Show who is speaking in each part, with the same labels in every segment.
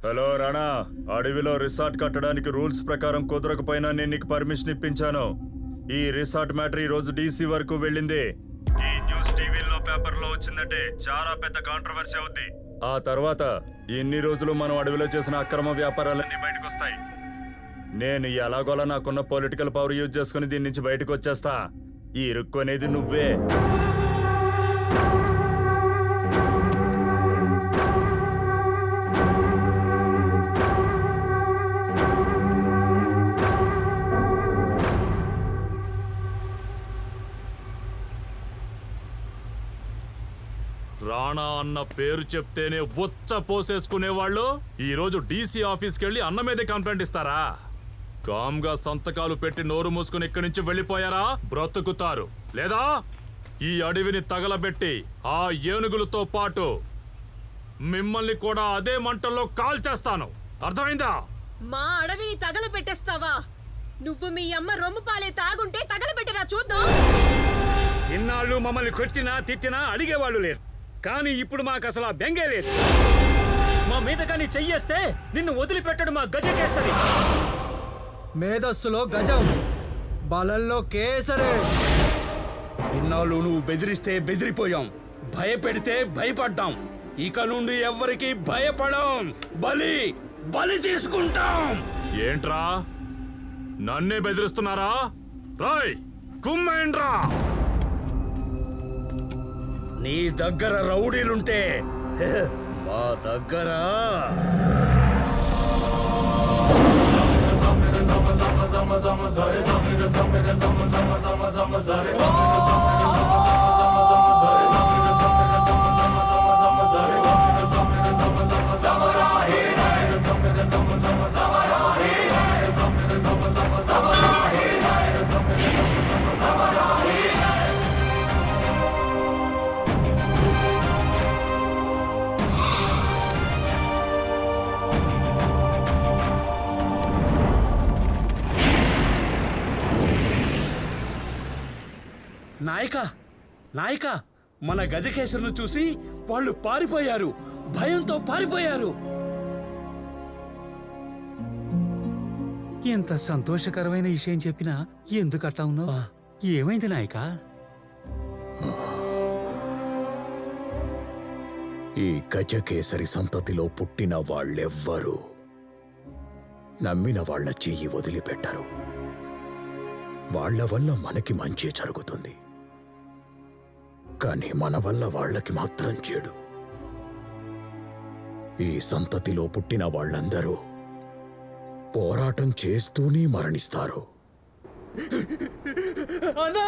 Speaker 1: Hello Rana, అడవిలో resort కట్టడానికి rules ప్రకారం కుదరకపోయినా నేను నీకు పర్మిషన్ ఇప్పించాను. ఈ రిసార్ట్ మ్యాటర్ ఈ రోజు డీసీ వరకు వెళ్ళింది. ఈ న్యూస్ టీవీలో పేపర్లో వచ్చిందంటే చాలా పెద్ద కాంట్రవర్సీ అవుద్ది. ఆ తర్వాత ఇన్ని రోజులు మనం అడవిలో చేసిన అక్రమ వ్యాపారాలన్నీ బయటకు వస్తాయి. నేను ఎలాగోలా నాకున్న పొలిటికల్ పవర్ యూజ్ చేసుకుని దీని నుంచి బయటకు వచ్చేస్తా. ఈ ఇరుక్కు అనేది నువ్వే.
Speaker 2: రాణా అన్న పేరు చెప్తేనే ఉచ్చ పోసేసుకునేవాళ్ళు ఈ రోజు డీసీ ఆఫీస్కి వెళ్ళి అన్న మీదే కంప్లైంట్ ఇస్తారా? కామ్గా సంతకాలు పెట్టి నోరు మూసుకుని ఇక్కడి నుంచి వెళ్ళిపోయారా బ్రతుకుతారు, లేదా ఈ అడవిని తగలబెట్టి ఆ ఏనుగులతో పాటు మిమ్మల్ని కూడా అదే మంటల్లో కాల్చేస్తాను. అర్థమైందా?
Speaker 3: మా అడవిని తగలబెట్టేస్తావా? నువ్వు మీ అమ్మ రొమ్ము పాలే తాగుంటే తగలబెట్టరా చూద్దాం.
Speaker 4: ఇన్నాళ్ళు మమ్మల్ని కొట్టినా తిట్టినా అడిగేవాళ్ళు లేరు, కానీ ఇప్పుడు మాకు అసలు ఆ బెంగే లేదు.
Speaker 5: మా మీద కానీ చెయ్యేస్తే నిన్ను వదిలిపెట్టడు మా గజకేసరి.
Speaker 6: మేధస్సులో గజం, బలంలో కేసరి.
Speaker 4: ఇన్నాళ్ళు నువ్వు బెదిరిస్తే బెదిరిపోయాం, భయపెడితే భయపడ్డాం. ఇక నుండి ఎవ్వరికి భయపడం. బలి బలి తీసుకుంటాం.
Speaker 2: ఏంట్రా నన్నే బెదిరిస్తున్నారా? రాయ్ కుమ్మేండ్రా.
Speaker 4: నీ దగ్గర రౌడీలుంటే మా దగ్గర నాయక నాయక మన గజకేశరును చూసి వాళ్ళు పారిపోయారు, భయంతో పారిపోయారు.
Speaker 7: ఎంత సంతోషకరమైన విషయం చెప్పినా ఎందుకట్టా ఉన్నావు? ఏమైంది నాయక?
Speaker 8: ఈ గజకేసరి సంతతిలో పుట్టిన వాళ్ళెవ్వరూ నమ్మిన వాళ్ళ చెయ్యి వదిలిపెట్టరు. వాళ్ల వల్ల మనకి మంచి జరుగుతుంది, కానీ మన వల్ల వాళ్ళకి మాత్రం చెడు. ఈ సంతతిలో పుట్టిన వాళ్ళందరూ పోరాటం చేస్తూనే మరణిస్తారు.
Speaker 6: అన్నా,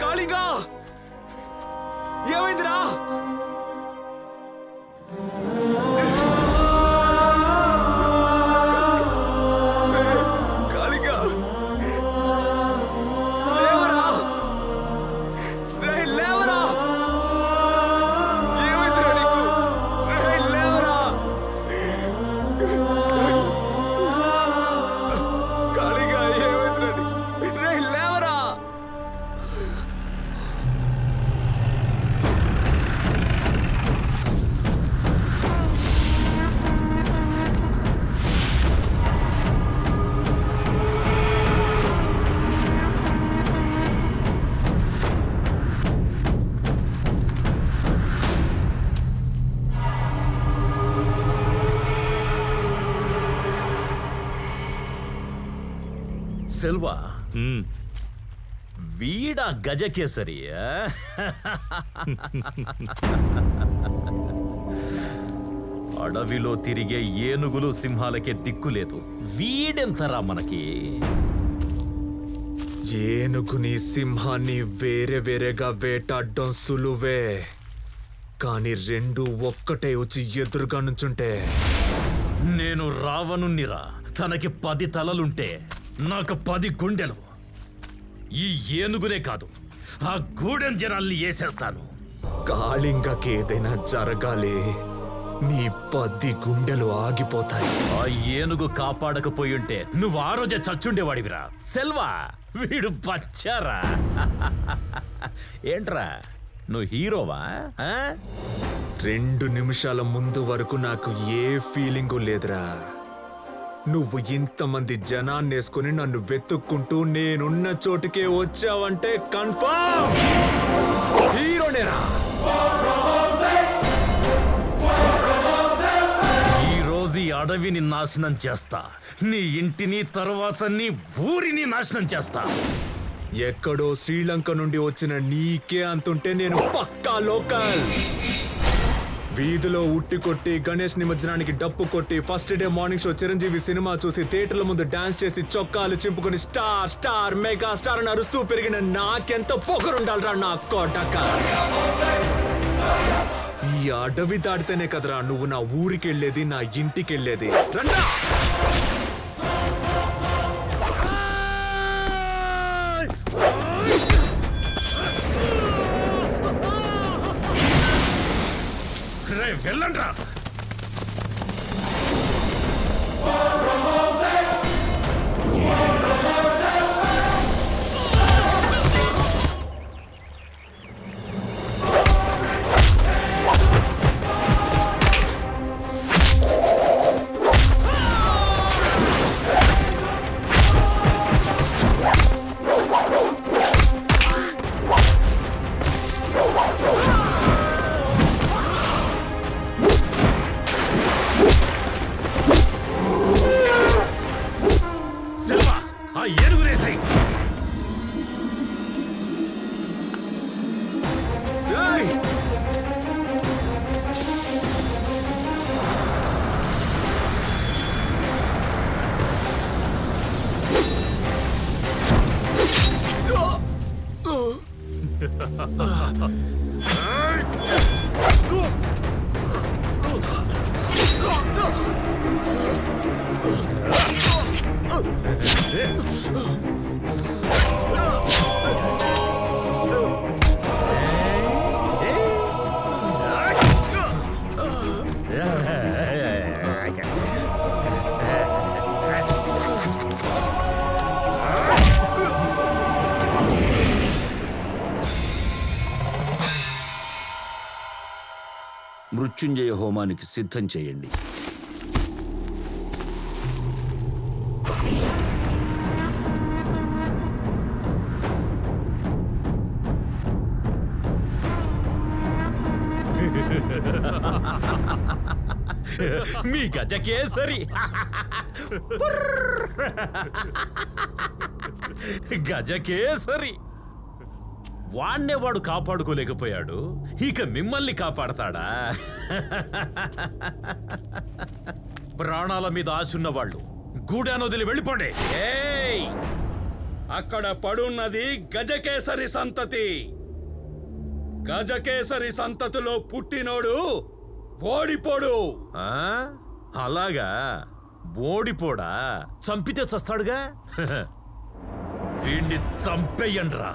Speaker 4: కాళింగా ఏమైందిరా? కాళింగా లేవరా, రేయ్ లేవరా. ఏమైందిరా నీకు? రేయ్ లేవరా. కాళింగా ఏమైందిరా నీకు? రేయ్ లేవరా.
Speaker 9: సెల్వా, వీడా గజకేసరి. అడవిలో తిరిగే ఏనుగులు సింహాలకే దిక్కులేదు, వీడెంతరా మనకి?
Speaker 10: ఏనుగుని సింహాన్ని వేరే వేరేగా వేటాడడం సులువే, కానీ రెండు ఒక్కటే వచ్చి ఎదురుగా నుంచుంటే
Speaker 9: నేను రావణుణ్ణిరా. తనకి 10 తలలుంటే నాకు 10 గుండెలు. ఈ ఏనుగునే కాదు, ఆ గూడెం జనాల్ని వేసేస్తాను.
Speaker 10: కాళింగకి ఏదైనా జరగాలి, నీ 10 గుండెలు ఆగిపోతాయి.
Speaker 9: ఆ ఏనుగు కాపాడకపోయుంటే నువ్వు ఆ రోజే చచ్చుండేవాడివిరా. సెల్వా, వీడు బచ్చారా. ఏంట్రా, నువ్వు హీరోవా?
Speaker 10: 2 నిమిషాల ముందు వరకు నాకు ఏ ఫీలింగు లేదురా. నువ్వు ఇంతమంది జనాన్ని వేసుకుని నన్ను వెతుక్కుంటూ నేనున్న చోటుకే వచ్చావంటే కన్ఫర్మ్ హీరోనేరా.
Speaker 9: ఈ రోజు ఈ అడవిని నాశనం చేస్తా, నీ ఇంటిని, తర్వాత నీ ఊరిని నాశనం చేస్తా.
Speaker 10: ఎక్కడో శ్రీలంక నుండి వచ్చిన నీకే అంతుంటే నేను పక్కా లోకల్. వీధిలో ఉట్టి కొట్టి, గణేష్ నిమజ్జనానికి డప్పు కొట్టి, first day morning show Chiranjeevi cinema చూసి, థియేటర్ల ముందు డాన్స్ చేసి, చొక్కాలు చింపుకొని స్టార్ స్టార్ మెగా స్టార్ అని అరుస్తూ పెరిగిన నాకెంత పొగరుండాలరా నా కొడక. ఈ అడవి దాటితేనే కదరా నువ్వు నా ఊరికి వెళ్ళేది, నా ఇంటికి వెళ్ళేది. రండా!
Speaker 9: రే, వెళ్ళండ్రా. సెల్వా, ఆ ఏనుగునేసాయి.
Speaker 10: ఏయ్!
Speaker 11: మృత్యుంజయ హోమానికి సిద్ధం చేయండి.
Speaker 9: మీ గజకేసరి. గజకేసరి వాణ్ణే వాడు కాపాడుకోలేకపోయాడు, ఇక మిమ్మల్ని కాపాడతాడా? ప్రాణాల మీద ఆశున్న వాళ్ళు గూడాను వదిలి వెళ్ళిపోండి.
Speaker 4: ఏయ్, అక్కడ పడున్నది గజకేసరి సంతతి. గజకేసరి సంతతిలో పుట్టినోడు ఓడిపోడు.
Speaker 9: ఆ? అలాగా, ఓడిపోడా? చంపితే చస్తాడుగా. వీణ్ణి చంపేయండ్రా.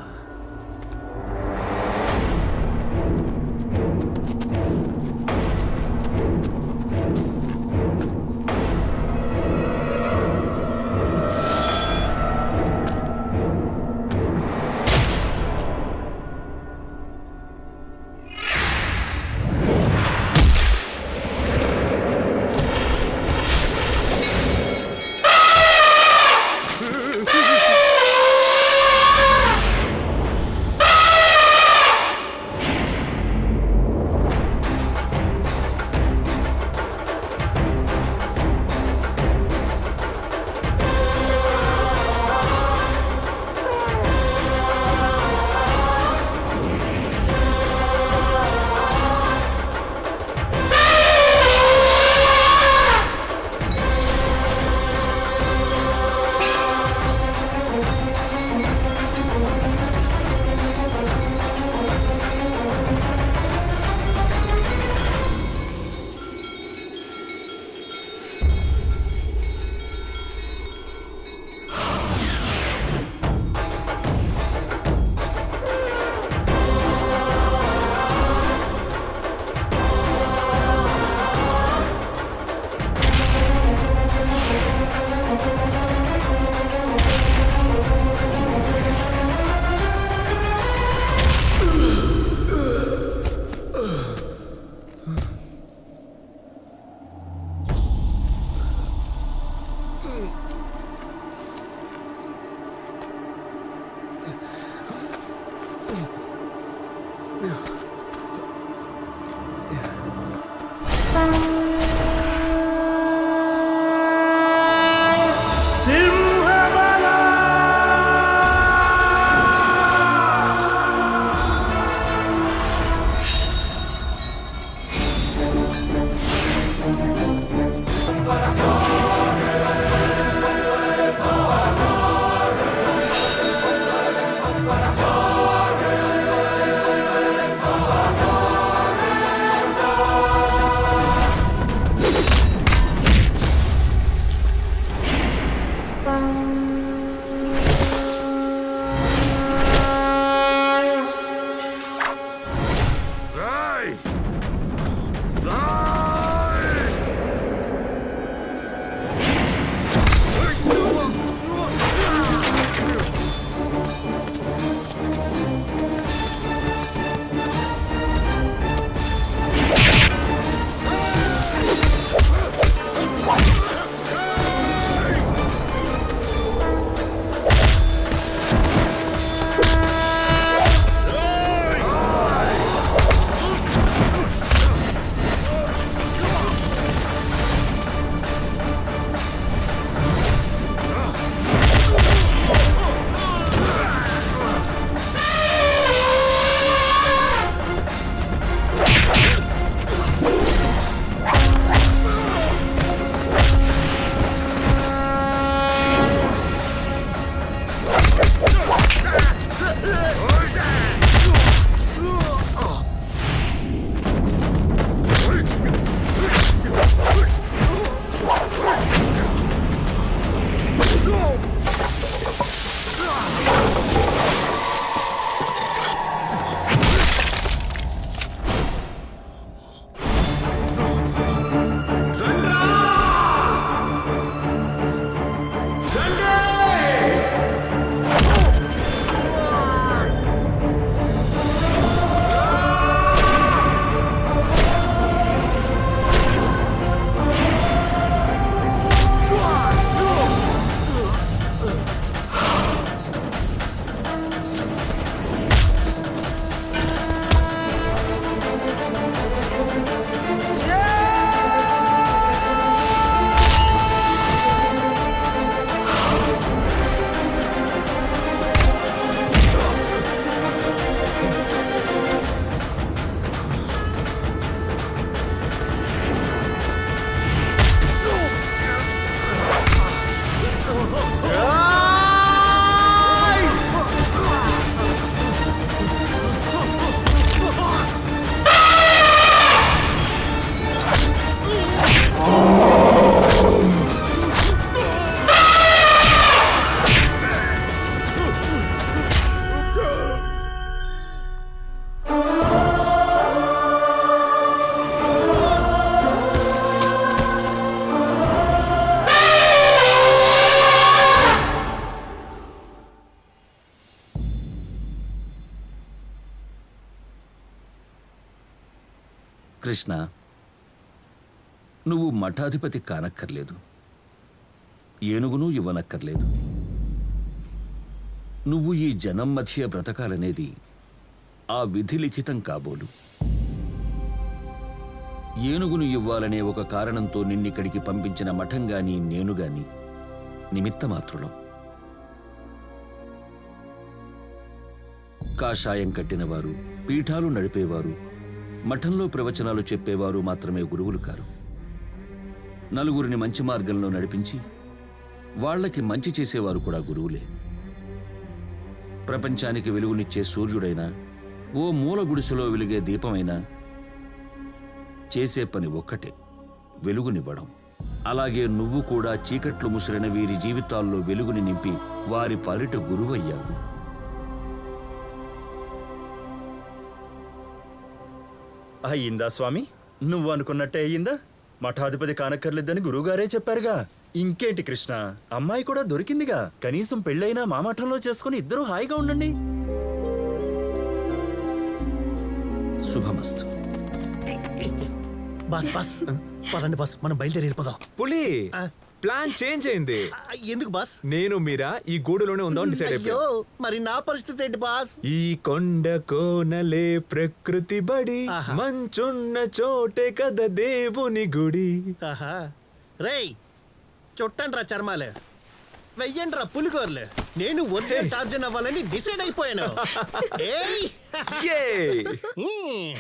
Speaker 11: కృష్ణ, నువ్వు మఠాధిపతి కానక్కర్లేదు, ఏనుగును ఇవ్వనక్కర్లేదు. నువ్వు ఈ జనం మధ్య బ్రతకాలనేది ఆ విధి లిఖితం కాబోలు. ఏనుగును ఇవ్వాలనే ఒక కారణంతో నిన్నిక్కడికి పంపించిన మఠం గాని నేను గాని నిమిత్తమాత్రులం. కాషాయం కట్టినవారు, పీఠాలు నడిపేవారు, మఠంలో ప్రవచనాలు చెప్పేవారు మాత్రమే గురువులు కారు. నలుగురిని మంచి మార్గంలో నడిపించి వాళ్ళకి మంచి చేసేవారు కూడా గురువులే. ప్రపంచానికి వెలుగునిచ్చే సూర్యుడైనా, ఓ మూల గుడిసెలో వెలిగే దీపమైనా చేసే పని ఒక్కటే, వెలుగునివ్వడం. అలాగే నువ్వు కూడా చీకట్లు ముసిరిన వీరి జీవితాల్లో వెలుగుని నింపి వారి పాలిట గురువయ్యావు.
Speaker 1: అయ్యిందా స్వామి? నువ్వు అనుకున్నట్టే అయ్యిందా? మఠాధిపతి కానక్కర్లేదని గురువుగారే చెప్పారుగా. ఇంకేంటి కృష్ణ, అమ్మాయి కూడా దొరికిందిగా. కనీసం పెళ్ళైనా మా మఠంలో చేసుకుని ఇద్దరూ హాయిగా ఉండండి.
Speaker 11: శుభమస్తు.
Speaker 12: బాస్ బాస్ పదండి బాస్, మనం బయలుదేరి వెళ్ళిపోదాం.
Speaker 10: పులి ప్లాన్ చేంజ్ అయింది.
Speaker 12: ఎందుకు బాస్?
Speaker 10: నేను మీరా ఈ గూడులోనే ఉందాం డిసైడ్
Speaker 12: అయ్యో,
Speaker 10: అయిపోయాం.
Speaker 12: మరి నా పరిస్థితి ఏంటి బాస్?
Speaker 10: ఈ కొండ కోనలే ప్రకృతి బడి,
Speaker 12: ఆహా.
Speaker 10: మంచున్న చోటే కదా దేవుని గుడి.
Speaker 12: ఆహా. రేయ్, చుట్టండి రా చర్మాలు, వెయ్యండి రా పులిగోర్లు. నేను ఒరిజినల్ టార్జన్ అవ్వాలని డిసైడ్ అయిపోయాను. ఏయ్!
Speaker 10: Yay!
Speaker 12: హ్మ్.